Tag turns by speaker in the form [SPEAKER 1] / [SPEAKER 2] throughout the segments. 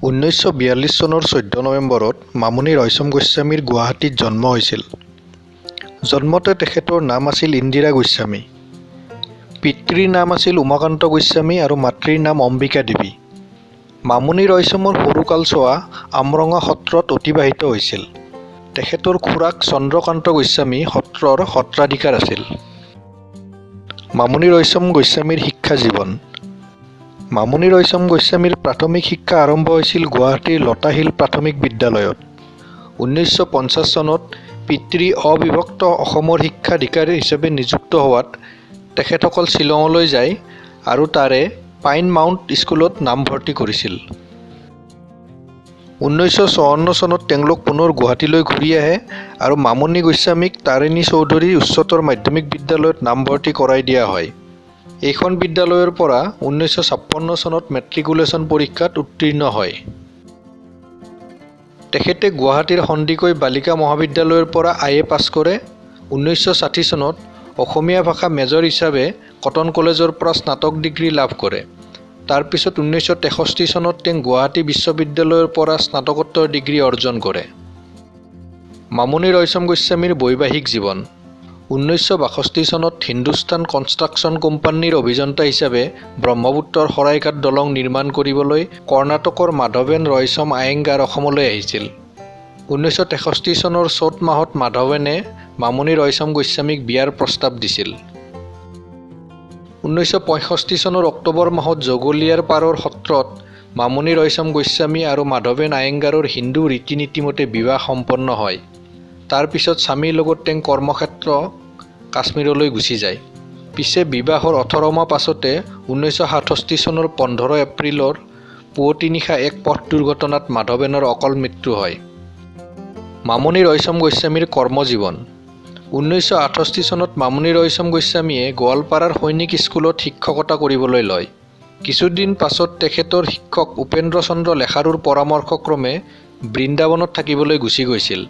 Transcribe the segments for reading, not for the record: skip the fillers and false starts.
[SPEAKER 1] 1942 চনৰ 14 নৱেম্বৰত মামনি ৰয়ছম গোস্বামীৰ গুৱাহাটীত জন্ম হৈছিল। জন্মতে তেখেতৰ নাম আছিল ইন্দিৰা গোস্বামী। পিতৃৰ নাম আছিল উমাকান্ত গোস্বামী আৰু মাতৃৰ নাম অম্বিকা দেৱী। মামনি ৰয়ছমৰ সৰুকালছোৱা আমৰঙা সত্ৰত অতিবাহিত হৈছিল। তেখেতৰ খুৰাক চন্দ্ৰকান্ত গোস্বামী সত্ৰৰ সত্ৰাধিকাৰ আছিল। মামনি ৰয়ছম গোস্বামীৰ শিক্ষা জীৱন। মামনি ৰয়ছম গোস্বামীৰ প্ৰাথমিক শিক্ষা আৰম্ভ হৈছিল গুৱাহাটীৰ লতাশিল প্ৰাথমিক বিদ্যালয়ত। 1950 চনত পিতৃ অবিভক্ত অসমৰ শিক্ষাধিকাৰী হিচাপে নিযুক্ত হোৱাত তেখেতসকল শ্বিলঙলৈ যায় আৰু তাৰে পাইন মাউণ্ট স্কুলত নামভৰ্তি কৰিছিল। 1954 চনত তেওঁলোক পুনৰ গুৱাহাটীলৈ ঘূৰি আহে আৰু মামনি গোস্বামীক তাৰিণী চৌধুৰী উচ্চতৰ মাধ্যমিক বিদ্যালয়ত নামভৰ্তি কৰাই দিয়া হয়। এইখন বিদ্যালয়ৰ পৰা 1956 চনত মেট্ৰিকুলেশ্যন পৰীক্ষাত উত্তীৰ্ণ হয়। তেখেতে গুৱাহাটীৰ সন্দিকৈ বালিকা মহাবিদ্যালয়ৰ পৰা IA পাছ কৰে। 1960 চনত অসমীয়া ভাষা মেজৰ হিচাপে কটন কলেজৰ পৰা স্নাতক ডিগ্ৰী লাভ কৰে। তাৰ পিছত 1963 চনত তেওঁ গুৱাহাটী বিশ্ববিদ্যালয়ৰ পৰা স্নাতকোত্তৰ ডিগ্ৰী অৰ্জন কৰে। মামনি ৰয়ছম গোস্বামীৰ বৈবাহিক জীৱন। 1962 চনত হিন্দুস্তান কনষ্ট্ৰাকশ্যন কোম্পানীৰ অভিযন্তা হিচাপে ব্ৰহ্মপুত্ৰৰ শৰাইঘাট দলং নিৰ্মাণ কৰিবলৈ কৰ্ণাটকৰ মাধৱেন ৰয়ছম আয়েংগাৰ অসমলৈ আহিছিল। 1963 চনৰ চ'ত মাহত মাধৱেনে মামনি ৰয়ছম গোস্বামীক বিয়াৰ প্ৰস্তাৱ দিছিল। 1965 চনৰ অক্টোবৰ মাহত জগলীয়াৰ পাৰৰ সত্ৰত মামনি ৰয়ছম গোস্বামী আৰু মাধৱেন আয়েংগাৰৰ হিন্দু ৰীতি নীতিমতে বিবাহ সম্পন্ন হয়। তাৰ পিছত স্বামীৰ লগত তেওঁ কৰ্মক্ষেত্ৰ কাশ্মীৰলৈ গুচি যায়। পিছে বিবাহৰ 18 মাহ পাছতে 1967 চনৰ 15 এপ্ৰিলৰ পুৱতি নিশা এক পথ দুৰ্ঘটনাত মাধৱেনৰ অকাল মৃত্যু হয়। মামনি ৰয়ছম গোস্বামীৰ কৰ্মজীৱন। 1968 চনত মামনি ৰয়ছম গোস্বামীয়ে গোৱালপাৰাৰ সৈনিক স্কুলত শিক্ষকতা কৰিবলৈ লয়। কিছুদিন পাছত তেখেতৰ শিক্ষক উপেন্দ্ৰ চন্দ্ৰ লেখাৰুৰ পৰামৰ্শক্ৰমে বৃন্দাবনত থাকিবলৈ গুচি গৈছিল।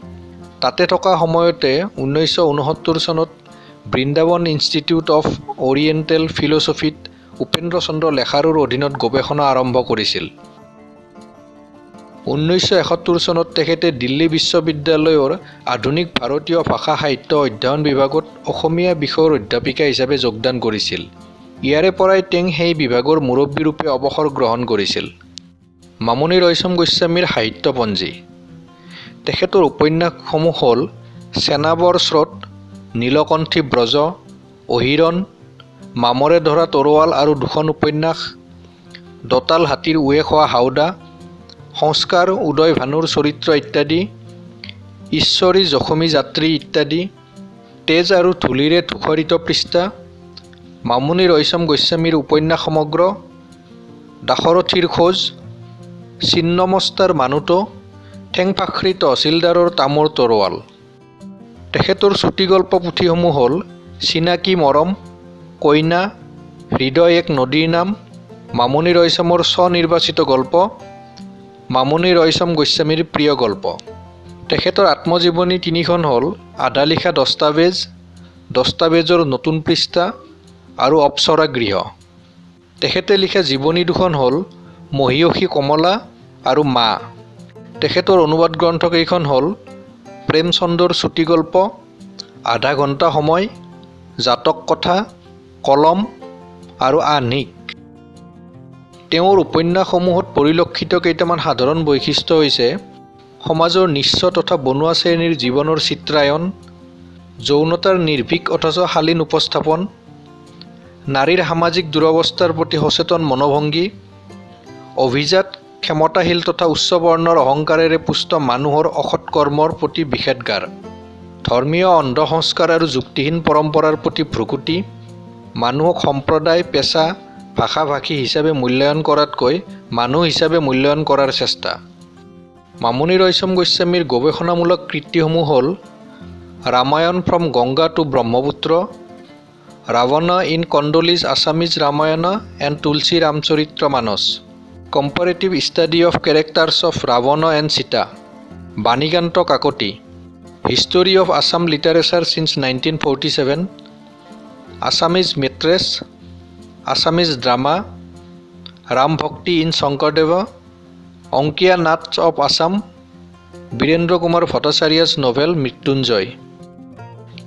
[SPEAKER 1] তাতে থকা সময়তে 1969 চনত বৃন্দাবন ইনষ্টিটিউট অফ অৰিয়েণ্টেল ফিলছফিত উপেন্দ্ৰ চন্দ্ৰ লেখাৰুৰ অধীনত গৱেষণা আৰম্ভ কৰিছিল। 1971 চনত তেখেতে দিল্লী বিশ্ববিদ্যালয়ৰ আধুনিক ভাৰতীয় ভাষা সাহিত্য অধ্যয়ন বিভাগত অসমীয়া বিষয়ৰ অধ্যাপিকা হিচাপে যোগদান কৰিছিল। ইয়াৰে পৰাই তেওঁ সেই বিভাগৰ মুৰব্বীৰূপে অৱসৰ গ্ৰহণ কৰিছিল। মামনি ৰয়ছম গোস্বামীৰ সাহিত্যপঞ্জী। তেখেতৰ উপন্যাসসমূহ হ'ল চেনাবৰ স্ৰোত, নীলকণ্ঠী ব্ৰজ, অহিৰণ, মামৰে ধৰা তৰোৱাল আৰু দুখন উপন্যাস, দঁতাল হাতীৰ উঁয়ে খোৱা হাওদা, সংস্কাৰ, উদয় ভানুৰ চৰিত্ৰ ইত্যাদি, ঈশ্বৰী জখমী যাত্ৰী ইত্যাদি, তেজ আৰু ধূলিৰে ধূসৰিত পৃষ্ঠা, মামনি ৰয়ছম গোস্বামীৰ উপন্যাস সমগ্ৰ, দাশৰথীৰ খোজ, ছিন্নমস্তাৰ মানুহটো, ঠেংফাখৰি তহচিলদাৰৰ তামোৰ তৰোৱাল। তেখেতৰ চুটিগল্প পুথিসমূহ হ'ল চিনাকি মৰম, কইনা, হৃদয় এক নদীৰ নাম, মামনি ৰয়ছমৰ স্বনিৰ্বাচিত গল্প, মামনি ৰয়ছম গোস্বামীৰ প্ৰিয় গল্প। তেখেতৰ আত্মজীৱনী তিনিখন হ'ল আধা লিখা দস্তাবেজ, দস্তাবেজৰ নতুন পৃষ্ঠা আৰু অপ্সৰা গৃহ। তেখেতে লিখা জীৱনী দুখন হ'ল মহীয়সী কমলা আৰু মা। তেখেতৰ অনুবাদ গ্ৰন্থকেইখন হ'ল প্ৰেমচন্দৰ চুটিগল্প, আধা ঘণ্টা সময়, জাতক কথা, কলম আৰু আহ্নিক। তেওঁৰ উপন্যাসসমূহত পৰিলক্ষিত কেইটামান সাধাৰণ বৈশিষ্ট্য হৈছে সমাজৰ নিঃস্ব তথা বনুৱা শ্ৰেণীৰ জীৱনৰ চিত্ৰায়ন, যৌনতাৰ নিৰ্ভীক অথচ শালীন উপস্থাপন, নাৰীৰ সামাজিক দুৰৱস্থাৰ প্ৰতি সচেতন মনোভংগী, অভিজাত, ক্ষমতাশীল তথা উচ্চ বৰ্ণৰ অহংকাৰেৰে পুষ্ট মানুহৰ অসৎ কৰ্মৰ প্ৰতি বিষেধগাৰ, ধৰ্মীয় অন্ধ সংস্কাৰ আৰু যুক্তিহীন পৰম্পৰাৰ প্ৰতি ভ্ৰুকুটি, মানুহক সম্প্ৰদায়, পেছা, ভাষা ভাষী হিচাপে মূল্যায়ন কৰাতকৈ মানুহ হিচাপে মূল্যায়ন কৰাৰ চেষ্টা। মামনি ৰয়ছম গোস্বামীৰ গৱেষণামূলক কৃতিসমূহ হ'ল Ramayana from Ganga to Brahmaputra, Ravana in Kandali's Assamese Ramayana and Tulsi Ramcharit Manas, comparative study of characters of Ravana and Sita, Banikanta Kakati, history of Assam literature since 1947, Assamese metres, Assamese drama, Ram Bhakti in Shankardeva, Ankiya Nats of Assam, Birendra Kumar ভট্টাচাৰ্যৰ নভেল মৃত্যুঞ্জয়।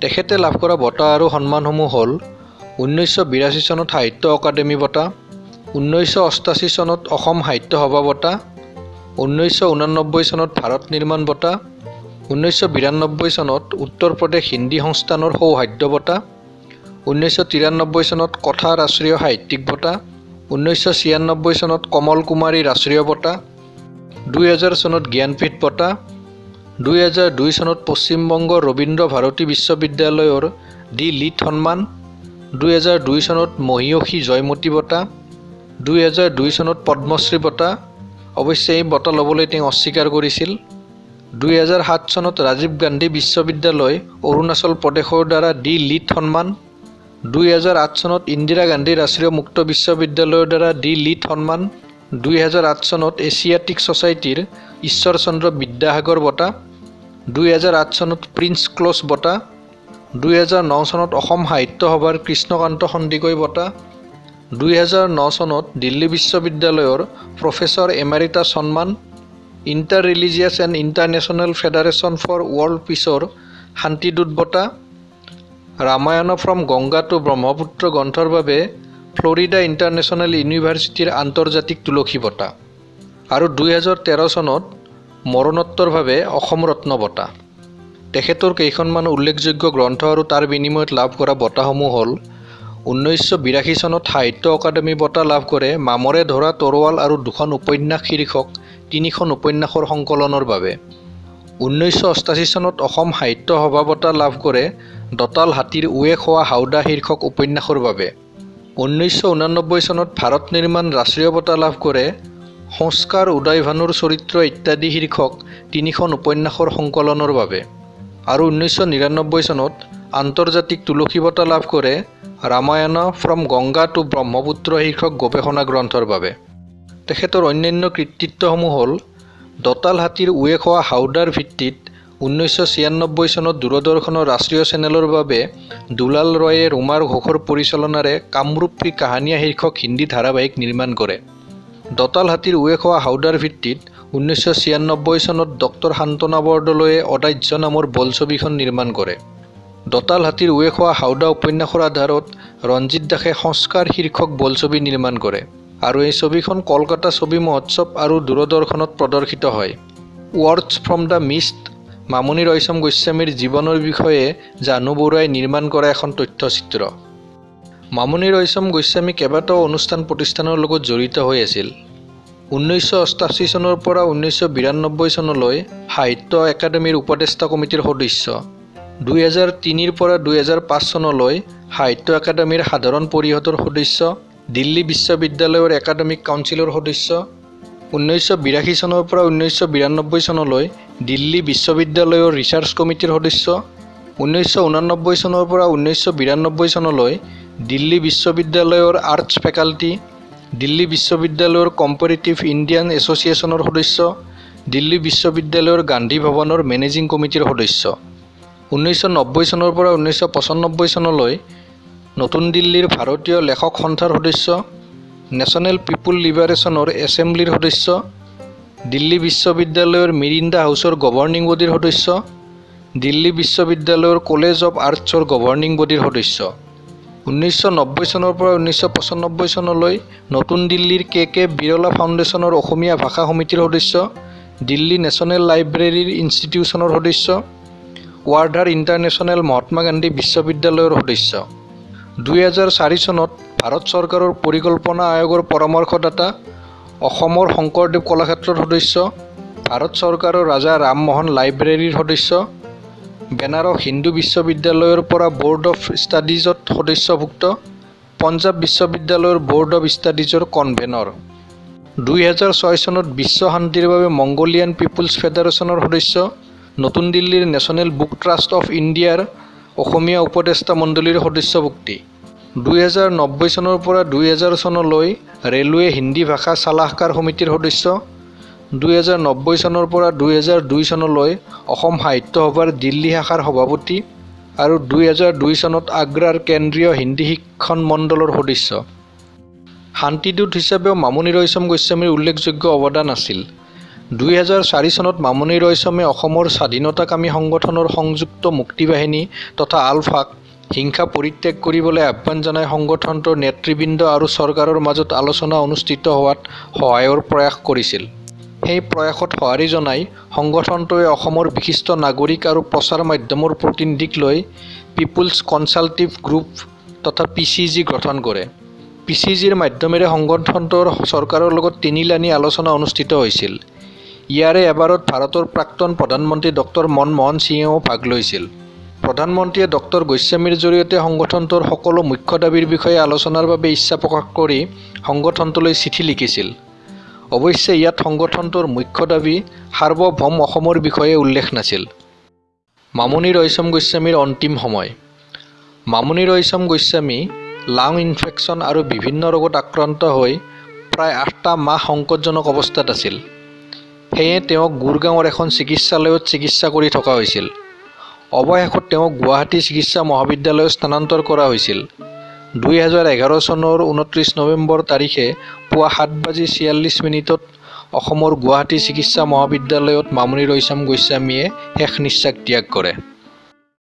[SPEAKER 1] তেখেতে লাভ কৰা বঁটা আৰু সন্মানসমূহ হ'ল 1982 চনত সাহিত্য অকাডেমী বঁটা, 1988 চনত অসম সাহিত্য সভা বঁটা, 1989 চনত ভাৰত নিৰ্মাণ বঁটা, 1992 চনত উত্তৰ প্ৰদেশ হিন্দী সংস্থানৰ সৌহাৰ্দ্য বঁটা, 1993 চনত কথা ৰাষ্ট্ৰীয় সাহিত্যিক বঁটা, 1996 চনত কমল কুমাৰী ৰাষ্ট্ৰীয় বঁটা, 2000 চনত জ্ঞানপীঠ বঁটা, 2002 চনত পশ্চিমবংগ ৰবীন্দ্ৰ ভাৰতী বিশ্ববিদ্যালয়ৰ ডি লিট সন্মান, 2002 চনত মহিয়সী জয়মতী বঁটা, 2002 চনত পদ্মশ্ৰী বঁটা। অৱশ্যে এই বঁটা ল'বলৈ তেওঁ অস্বীকাৰ কৰিছিল। 2007 চনত ৰাজীৱ গান্ধী বিশ্ববিদ্যালয় অৰুণাচল প্ৰদেশৰ দ্বাৰা ডি লিট সন্মান, 2008 চনত ইন্দিৰা গান্ধী ৰাষ্ট্ৰীয় মুক্ত বিশ্ববিদ্যালয়ৰ দ্বাৰা ডি লিট সন্মান, 2008 চনত এছিয়াটিক ছ'চাইটিৰ ঈশ্বৰ চন্দ্ৰ বিদ্যাসাগৰ বঁটা, 2008 চনত প্ৰিন্স ক্লছ বঁটা, 2009 চনত অসম সাহিত্য সভাৰ কৃষ্ণকান্ত সন্দিকৈ বঁটা, 2009 চনত দিল্লী বিশ্ববিদ্যালয়ৰ প্ৰফেচৰ এমেৰিটাছ সন্মান, interreligious and international federation for world পিছৰ শান্তিদূত বঁটা, ৰামায়ণ ফ্ৰম গংগা টু ব্ৰহ্মপুত্ৰ গ্ৰন্থৰ বাবে ফ্লৰিডা ইণ্টাৰনেশ্যনেল ইউনিভাৰ্চিটিৰ আন্তৰ্জাতিক তুলসী বঁটা আৰু 2013 চনত মৰণোত্তৰভাৱে অসম ৰত্ন বঁটা। তেখেতৰ কেইখনমান উল্লেখযোগ্য গ্ৰন্থ আৰু তাৰ বিনিময়ত লাভ কৰা বঁটাসমূহ হ'ল 1982 চনত সাহিত্য অকাডেমী বঁটা লাভ কৰে মামৰে ধৰা তৰোৱাল আৰু 2খন উপন্যাস শীৰ্ষক 3খন উপন্যাসৰ সংকলনৰ বাবে, 1988 চনত অসম সাহিত্য সভা বঁটা লাভ কৰে দঁতাল হাতীৰ উঁয়ে খোৱা হাওদা শীৰ্ষক উপন্যাসৰ বাবে, 1989 চনত ভাৰত নিৰ্মাণ ৰাষ্ট্ৰীয় বঁটা লাভ কৰে সংস্কাৰ উদয়ভানুৰ চৰিত্ৰ ইত্যাদি শীৰ্ষক 3খন উপন্যাসৰ সংকলনৰ বাবে আৰু 1999 চনত আন্তৰ্জাতিক তুলসী বঁটা লাভ কৰে ৰামায়ণ ফ্ৰম গংগা টু ব্ৰহ্মপুত্ৰ শীৰ্ষক গৱেষণা গ্ৰন্থৰ বাবে। তেখেতৰ অন্যান্য কৃতিত্বসমূহ হ'ল দঁতাল হাতীৰ উঁয়ে খোৱা হাওদাৰ ভিত্তিত 1996 চনত দূৰদৰ্শনৰ ৰাষ্ট্ৰীয় চেনেলৰ বাবে দুলাল ৰয়ে ৰুমাৰ ঘোষৰ পৰিচালনাৰে কামৰূপ কি কাহানিয়া শীৰ্ষক হিন্দী ধাৰাবাহিক নিৰ্মাণ কৰে। দঁতাল হাতীৰ উঁয়ে খোৱা হাওদাৰ ভিত্তিত 1996 চনত ডক্টৰ শান্তনা বৰদলৈয়ে অদাহ্য নামৰ বোলছবিখন নিৰ্মাণ কৰে। দঁতাল হাতীৰ উঁয়ে খোৱা হাওদা উপন্যাসৰ আধাৰত ৰঞ্জিত দাসে সংস্কাৰ শীৰ্ষক বোলছবি নিৰ্মাণ কৰে আৰু এই ছবিখন কলকাতা ছবি মহোৎসৱ আৰু দূৰদৰ্শনত প্ৰদৰ্শিত হয়। ৱৰ্ডছ ফ্ৰম দ্য মিষ্ট মামনি ৰয়ছম গোস্বামীৰ জীৱনৰ বিষয়ে জানু বৰুৱাই নিৰ্মাণ কৰা এখন তথ্যচিত্ৰ। মামনি ৰয়ছম গোস্বামী কেইবাটাও অনুষ্ঠান প্ৰতিষ্ঠানৰ লগত জড়িত হৈ আছিল। 1988 চনৰ পৰা 1992 চনলৈ সাহিত্য একাডেমীৰ উপদেষ্টা কমিটিৰ সদস্য, 2003 পৰা 2005 চনলৈ সাহিত্য একাডেমীৰ সাধাৰণ পৰিষদৰ সদস্য, দিল্লী বিশ্ববিদ্যালয়ৰ একাডেমিক কাউন্সিলৰ সদস্য, 1982 চনৰ পৰা 1992 চনলৈ দিল্লী বিশ্ববিদ্যালয়ৰ ৰিচাৰ্চ কমিটিৰ সদস্য, 1989 চনৰ পৰা 1992 চনলৈ দিল্লী বিশ্ববিদ্যালয়ৰ আৰ্টছ ফেকাল্টি, দিল্লী বিশ্ববিদ্যালয়ৰ কম্পাৰেটিভ ইণ্ডিয়ান এছ'চিয়েশ্যনৰ সদস্য, দিল্লী বিশ্ববিদ্যালয়ৰ গান্ধী ভৱনৰ মেনেজিং কমিটিৰ সদস্য। 1990 চনৰ পৰা 1995 চনলৈ নতুন দিল্লীৰ ভাৰতীয় লেখক সন্থাৰ সদস্য, নেশ্যনেল পিপুল লিবাৰেশ্যনৰ এছেম্বলিৰ সদস্য, দিল্লী বিশ্ববিদ্যালয়ৰ মিৰিণ্ডা হাউচৰ গভৰ্ণিং বডিৰ সদস্য, দিল্লী বিশ্ববিদ্যালয়ৰ কলেজ অৱ আৰ্টছৰ গভৰ্ণিং বডিৰ সদস্য। 1990 চনৰ পৰা 1995 চনলৈ নতুন দিল্লীৰ কে বিৰলা ফাউণ্ডেশ্যনৰ অসমীয়া ভাষা সমিতিৰ সদস্য, দিল্লী নেশ্যনেল লাইব্ৰেৰীৰ ইনষ্টিটিউশ্যনৰ সদস্য, ৱাৰ্ধাৰ ইণ্টাৰনেশ্যনেল মহাত্মা গান্ধী বিশ্ববিদ্যালয়ৰ সদস্য। 2004 চনত ভাৰত চৰকাৰৰ পৰিকল্পনা আয়োগৰ পৰামৰ্শদাতা, অসমৰ শংকৰদেৱ কলাক্ষেত্ৰৰ সদস্য, ভাৰত চৰকাৰৰ ৰাজা ৰামমোহন লাইব্ৰেৰীৰ সদস্য, বেনাৰস হিন্দু বিশ্ববিদ্যালয়ৰ পৰা ব'ৰ্ড অফ ষ্টাডিজত সদস্যভুক্ত, পঞ্জাৱ বিশ্ববিদ্যালয়ৰ ব'ৰ্ড অফ ষ্টাডিজৰ কনভেনৰ। 2006 চনত বিশ্ব শান্তিৰ বাবে মংগোলিয়ান পিপুলছ ফেডাৰেশ্যনৰ সদস্য, নতুন দিল্লীৰ নেশ্যনেল বুক ট্ৰাষ্ট অফ ইণ্ডিয়াৰ অসমীয়া উপদেষ্টা মণ্ডলীৰ সদস্যভুক্তি। 2090 চনৰ পৰা 2000 চনলৈ ৰেলৱে হিন্দী ভাষা চালাহকাৰ সমিতিৰ সদস্য, 2090 চনৰ পৰা 2002 চনলৈ অসম সাহিত্য সভাৰ দিল্লী শাখাৰ সভাপতি আৰু 2002 চনত আগ্ৰাৰ কেন্দ্ৰীয় হিন্দী শিক্ষণ মণ্ডলৰ সদস্য। শান্তিদূত হিচাপেও মামনি ৰয়ছম গোস্বামীৰ উল্লেখযোগ্য অৱদান আছিল। 2004 চনত মামনি ৰয়ছমে অসমৰ স্বাধীনতাকামী সংগঠনৰ সংযুক্ত মুক্তিবাহিনী তথা আলফাক হিংসা পৰিত্যাগ কৰিবলৈ আহ্বান জনাই সংগঠনটোৰ নেতৃবৃন্দ আৰু চৰকাৰৰ মাজত আলোচনা অনুষ্ঠিত হোৱাত সহায়ৰ প্ৰয়াস কৰিছিল। সেই প্ৰয়াসত সঁহাৰি জনাই সংগঠনটোৱে অসমৰ বিশিষ্ট নাগৰিক আৰু প্ৰচাৰ মাধ্যমৰ প্ৰতিনিধিক লৈ পিপুলছ কনচালটেটিভ গ্ৰুপ তথা PCG গঠন কৰে। PCGৰ মাধ্যমেৰে সংগঠনটোৰ চৰকাৰৰ লগত তিনিলানি আলোচনা অনুষ্ঠিত হৈছিল। ইয়াৰে এবাৰত ভাৰতৰ প্ৰাক্তন প্ৰধানমন্ত্ৰী ডক্টৰ মনমোহন সিঙেও ভাগ লৈছিল। প্ৰধানমন্ত্ৰীয়ে ডক্টৰ গোস্বামীৰ জৰিয়তে সংগঠনটোৰ সকলো মুখ্য দাবীৰ বিষয়ে আলোচনাৰ বাবে ইচ্ছা প্ৰকাশ কৰি সংগঠনটোলৈ চিঠি লিখিছিল। অৱশ্যে ইয়াত সংগঠনটোৰ মুখ্য দাবী সাৰ্বভৌম অসমৰ বিষয়ে উল্লেখ নাছিল। মামনি ৰয়ছম গোস্বামীৰ অন্তিম সময়। মামনি ৰয়ছম গোস্বামী লাং ইনফেকশ্যন আৰু বিভিন্ন ৰোগত আক্ৰান্ত হৈ প্ৰায় 8টা মাহ সংকটজনক অৱস্থাত আছিল। সেয়ে তেওঁক গুৰগাঁৱৰ এখন চিকিৎসালয়ত চিকিৎসা কৰি থকা হৈছিল। অৱশেষত তেওঁক গুৱাহাটী চিকিৎসা মহাবিদ্যালয়ত স্থানান্তৰ কৰা হৈছিল। 2011 চনৰ 29 নৱেম্বৰ তাৰিখে পুৱা 7:46 অসমৰ গুৱাহাটী চিকিৎসা মহাবিদ্যালয়ত মামনি ৰয়ছম গোস্বামীয়ে শেষ নিশ্বাস ত্যাগ কৰে।